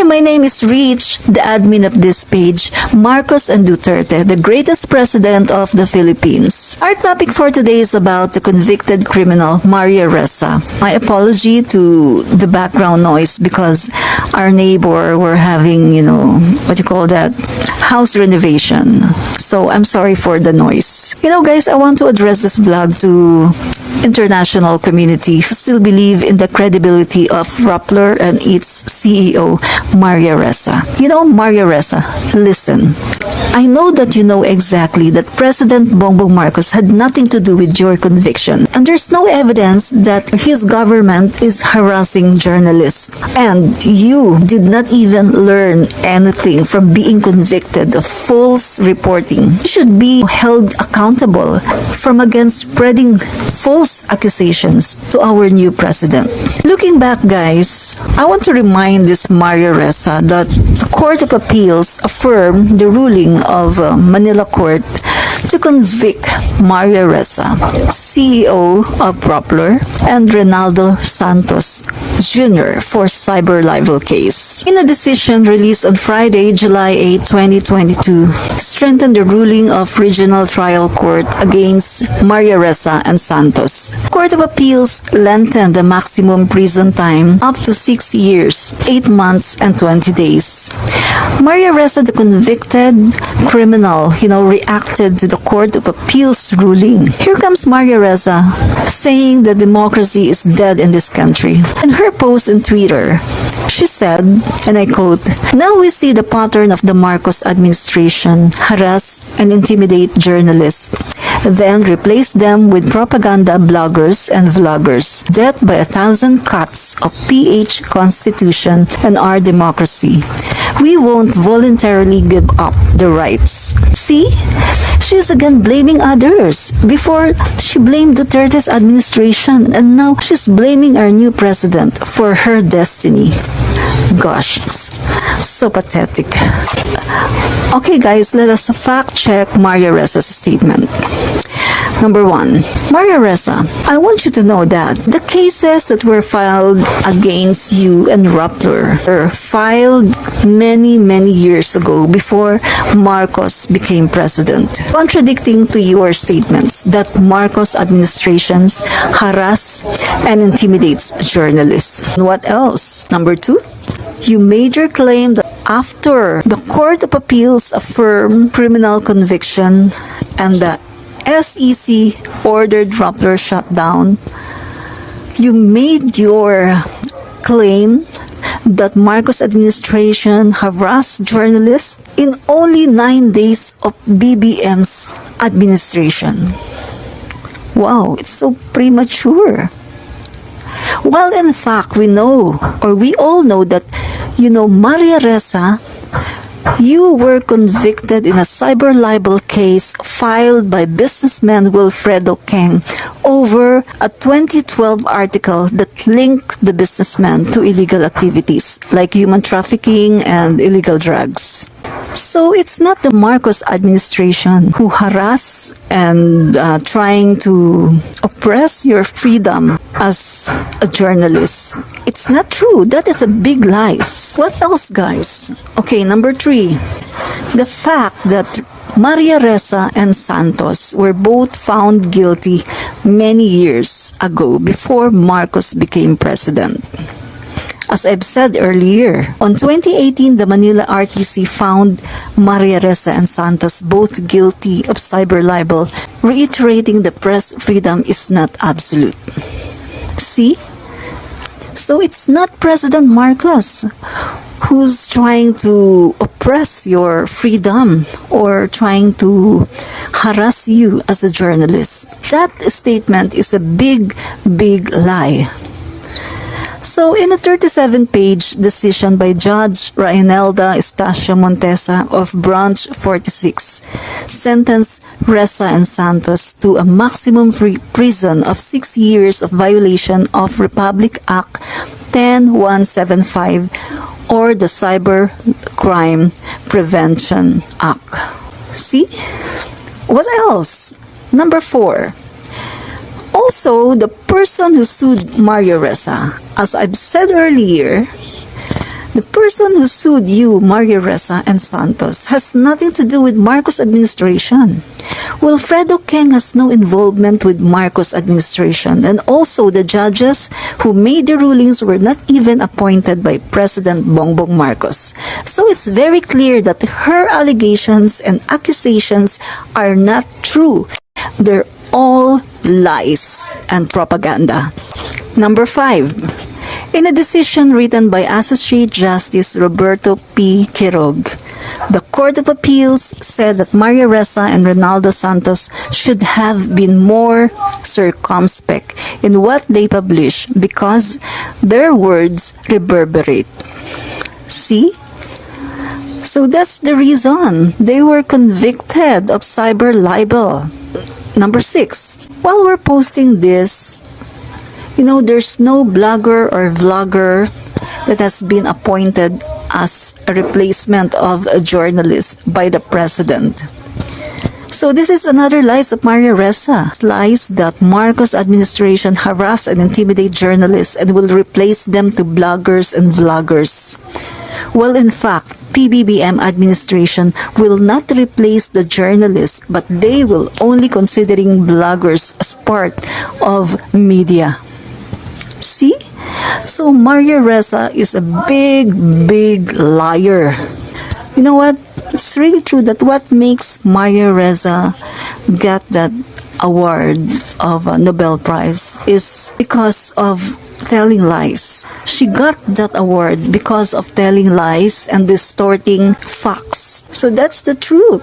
my name is Rich, the admin of this page, Marcos and Duterte, the greatest president of the Philippines. Our topic for today is about the convicted criminal Maria Ressa. My apology to the background noise because our neighbor were having, house renovation. So I'm sorry for the noise. Guys, I want to address this vlog to international community who still believe in the credibility of Rappler and its CEO, Maria Ressa. Maria Ressa, listen. I know that you know exactly that President Bongbong Marcos had nothing to do with your conviction, and there's no evidence that his government is harassing journalists. And you did not even learn anything from being convicted of false reporting. You should be held accountable from against spreading false accusations to our new president. Looking back, guys, I want to remind this Maria Ressa that the Court of Appeals affirmed the ruling of Manila Court to convict Maria Ressa, CEO of Rappler, and Ronaldo Santos Jr. for Cyber Liber case. In a decision released on Friday, July 8, 2022, strengthened the ruling of Regional Trial Court against Maria Ressa and Santos. Court of Appeals lengthened the maximum prison time up to 6 years, 8 months, and 20 days. Maria Ressa, the convicted criminal, reacted to the Court of Appeals ruling. Here comes Maria Ressa saying that democracy is dead in this country. In her post on Twitter, she said, and I quote, "Now we see the pattern of the Marcos administration harass and intimidate journalists, then replace them with propaganda bloggers and vloggers. Death by 1,000 cuts of PH Constitution and our democracy. We won't voluntarily give up the rights." See? She's again blaming others. Before, she blamed Duterte's administration, and now she's blaming our new president for her destiny. Gosh, so pathetic. Okay guys, let us fact check Maria Ressa's statement. Number 1, Maria Ressa, I want you to know that the cases that were filed against you and Rappler were filed many years ago before Marcos became president, contradicting to your statements that Marcos administrations harass and intimidates journalists. What else? Number 2, you made your claim that after the Court of Appeals affirmed criminal conviction and the SEC ordered Rappler shut down, you made your claim that Marcos administration harassed journalists in only 9 days of BBM's administration. Wow, it's so premature. Well, in fact, we all know that, Maria Ressa, you were convicted in a cyber libel case filed by businessman Wilfredo Keng over a 2012 article that linked the businessman to illegal activities like human trafficking and illegal drugs. So it's not the Marcos administration who harass and trying to oppress your freedom as a journalist. It's not true. That is a big lie. What else, guys? Okay, number 3. The fact that Maria Ressa and Santos were both found guilty many years ago before Marcos became president. As I've said earlier, on 2018, the Manila RTC found Maria Ressa and Santos both guilty of cyber libel, reiterating the press freedom is not absolute. See? So it's not President Marcos who's trying to oppress your freedom or trying to harass you as a journalist. That statement is a big lie. So, in a 37-page decision by Judge Rainelda Estacio Montesa of Branch 46, sentenced Ressa and Santos to a maximum prison of 6 years of violation of Republic Act 10175 or the Cyber Crime Prevention Act. See? What else? Number 4. Also, the person who sued Maria Ressa, as I've said earlier, The person who sued you, Maria Ressa and Santos, has nothing to do with Marcos administration. Wilfredo Keng has no involvement with Marcos administration, and also the judges who made the rulings were not even appointed by President Bongbong Marcos. So it's very clear that her allegations and accusations are not true. They're all lies and propaganda. Number 5. In a decision written by Associate Justice Roberto P. Quirog, the Court of Appeals said that Maria Ressa and Ronaldo Santos should have been more circumspect in what they publish because their words reverberate. See? So that's the reason they were convicted of cyber libel. Number 6. While we're posting this, there's no blogger or vlogger that has been appointed as a replacement of a journalist by the president. So this is another lies of Maria Ressa. Lies that Marcos administration harass and intimidate journalists and will replace them to bloggers and vloggers. Well, in fact, PBBM administration will not replace the journalists, but they will only considering bloggers as part of media. See? So Maria Ressa is a big liar. You know what? It's really true that what makes Maria Ressa get that award of a Nobel Prize is because of telling lies. She got that award because of telling lies and distorting facts. So that's the truth.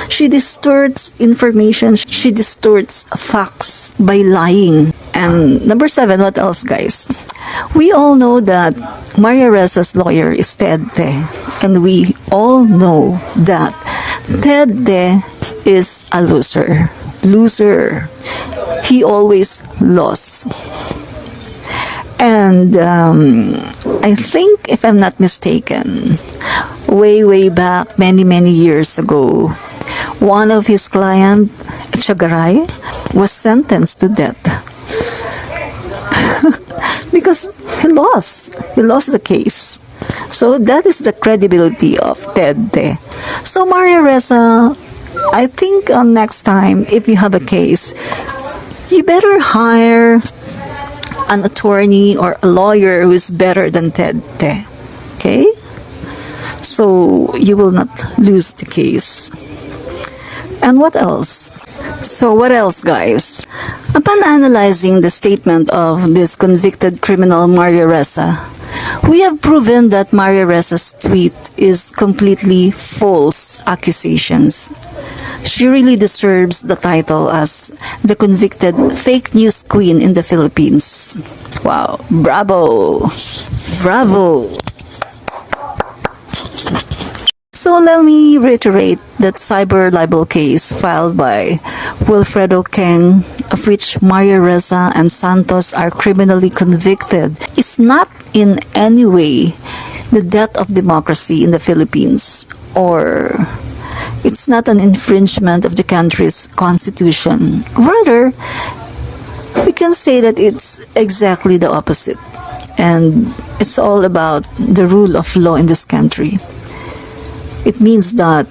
She distorts information. She distorts facts by lying. And number 7, what else, guys? We all know that Maria Ressa's lawyer is Ted Te. And we all know that Ted Te is a loser. He always lost. And I think, if I'm not mistaken, way back, many years ago, one of his clients, Chagaray, was sentenced to death. Because he lost the case. So that is the credibility of Ted Te. So Maria Ressa, I think next time, if you have a case, you better hire an attorney or a lawyer who is better than Ted Te. Okay? So you will not lose the case. And what else? So what else, guys? Upon analyzing the statement of this convicted criminal Maria Ressa, we have proven that Maria Ressa's tweet is completely false accusations. She really deserves the title as the convicted fake news queen in the Philippines. Wow, bravo! Bravo! So let me reiterate that cyber libel case filed by Wilfredo Keng, of which Maria Ressa and Santos are criminally convicted, is not in any way the death of democracy in the Philippines, or it's not an infringement of the country's constitution. Rather, we can say that it's exactly the opposite. And it's all about the rule of law in this country. It means that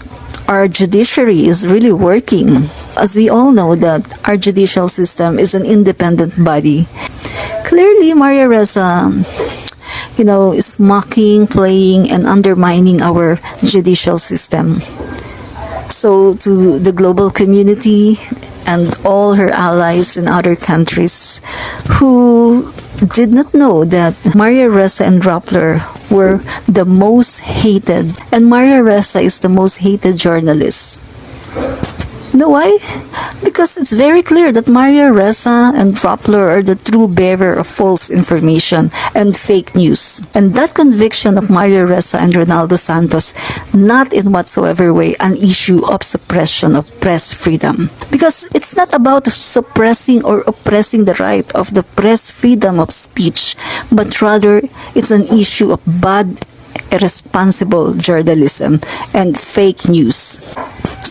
our judiciary is really working. As we all know that our judicial system is an independent body. Clearly, Maria Ressa, is mocking, playing, and undermining our judicial system. So to the global community and all her allies in other countries who did not know that Maria Ressa and Rappler were the most hated, and Maria Ressa is the most hated journalist. You know why? Because it's very clear that Maria Ressa and Rappler are the true bearer of false information and fake news. And that conviction of Maria Ressa and Ronaldo Santos, not in whatsoever way an issue of suppression of press freedom. Because it's not about suppressing or oppressing the right of the press freedom of speech, but rather it's an issue of bad, irresponsible journalism and fake news.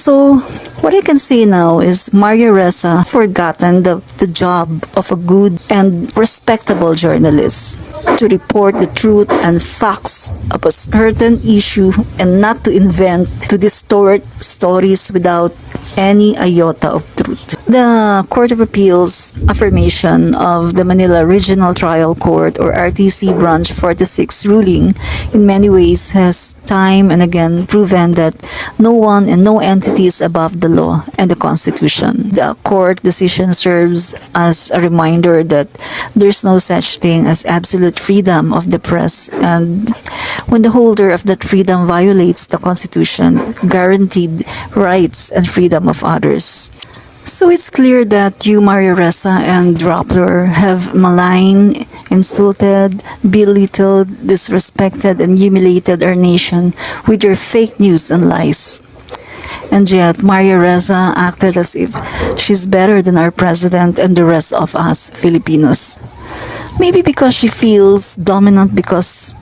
So, what I can say now is Maria Ressa forgotten the job of a good and respectable journalist to report the truth and facts of a certain issue and not to invent, to distort stories without any iota of truth. The Court of Appeals affirmation of the Manila Regional Trial Court or RTC Branch 46 ruling in many ways has time and again proven that no one and no entity is above the law and the Constitution. The court decision serves as a reminder that there's no such thing as absolute freedom of the press, and when the holder of that freedom violates the Constitution, guaranteed rights and freedom of others. So it's clear that you, Maria Ressa and Rappler, have maligned, insulted, belittled, disrespected, and humiliated our nation with your fake news and lies. And yet, Maria Ressa acted as if she's better than our president and the rest of us Filipinos. Maybe because she feels dominant because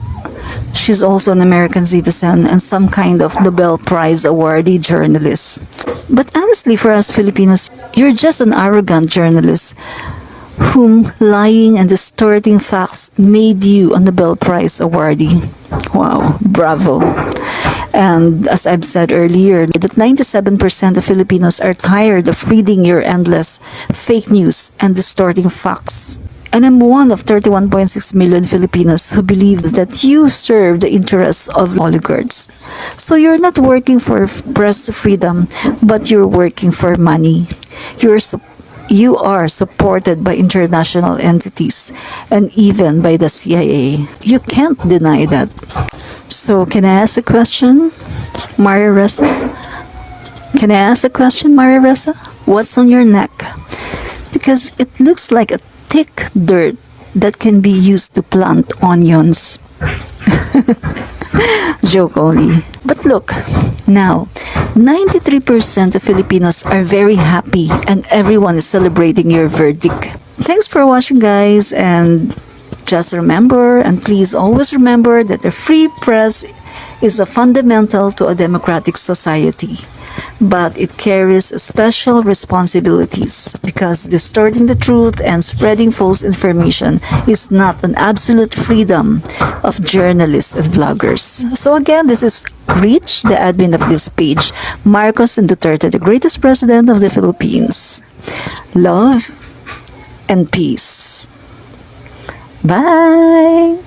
she's also an American citizen and some kind of Nobel Prize awardee journalist. But honestly, for us Filipinos, you're just an arrogant journalist whom lying and distorting facts made you a Nobel Prize awardee. Wow, bravo. And as I've said earlier, that 97% of Filipinos are tired of reading your endless fake news and distorting facts. And I'm one of 31.6 million Filipinos who believe that you serve the interests of oligarchs. So you're not working for press freedom, but you're working for money. You are supported by international entities and even by the CIA. You can't deny that. So can I ask a question, Maria Ressa? Can I ask a question, Maria Ressa? What's on your neck? Because it looks like a thick dirt that can be used to plant onions. Joke only. But look, now, 93% of Filipinos are very happy and everyone is celebrating your verdict. Thanks for watching, guys, and just remember, and please always remember, that a free press is a fundamental to a democratic society. But it carries special responsibilities because distorting the truth and spreading false information is not an absolute freedom of journalists and vloggers. So again, this is Rich, the admin of this page, Marcos and Duterte, the greatest president of the Philippines. Love and peace. Bye!